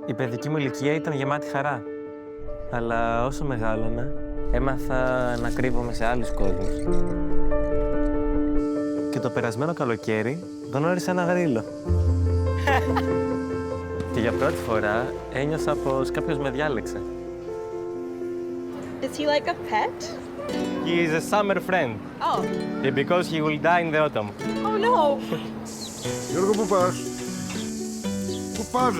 Η παιδική μου ηλικία ήταν γεμάτη χαρά. Αλλά όσο μεγάλωνα, έμαθα να κρύβομαι σε άλλους κόσμους. Και το περασμένο καλοκαίρι γνώρισα ένα γρίλο. Και για πρώτη φορά ένιωσα πως κάποιος με διάλεξε. Is he like a pet? He is a summer friend. Oh. Because he will die in the autumn. Oh no. Γιώργο, πού πας? Πού πας,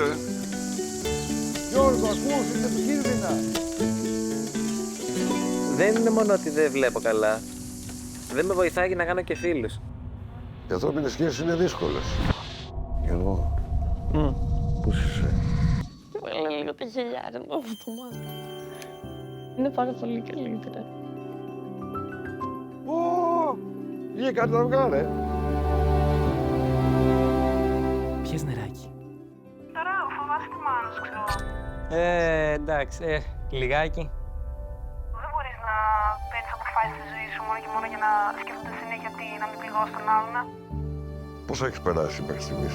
Γιώργο, ακούς, είναι επικίνδυνα. Δεν είναι μόνο ότι δεν βλέπω καλά. Δεν με βοηθάει να κάνω και φίλους. Οι ανθρώπινες σχέσεις είναι δύσκολες. Γιώργο, πώς είσαι? Βάλε λίγο τα χιλιάρια μου από το μάτι. Είναι πάρα πολύ καλύτερα. Βγήκε κάτι να βγάλε. Πιες νεράκι. Τώρα φοβάσαι τη μάνα σου, ξέρω. Εντάξει, λιγάκι. Δεν μπορείς να παίρνεις αποφάσεις στη ζωή σου μόνο και μόνο για να σκέφτονται συνέχεια τι, να μην πληγώσεις τον άλλον. Πώς έχεις περάσει μέχρι στιγμής?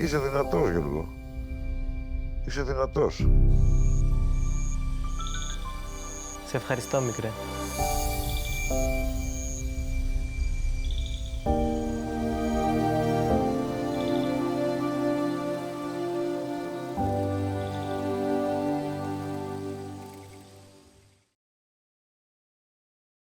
Είσαι δυνατός, Γιώργο. Είσαι δυνατός. Σε ευχαριστώ, μικρέ.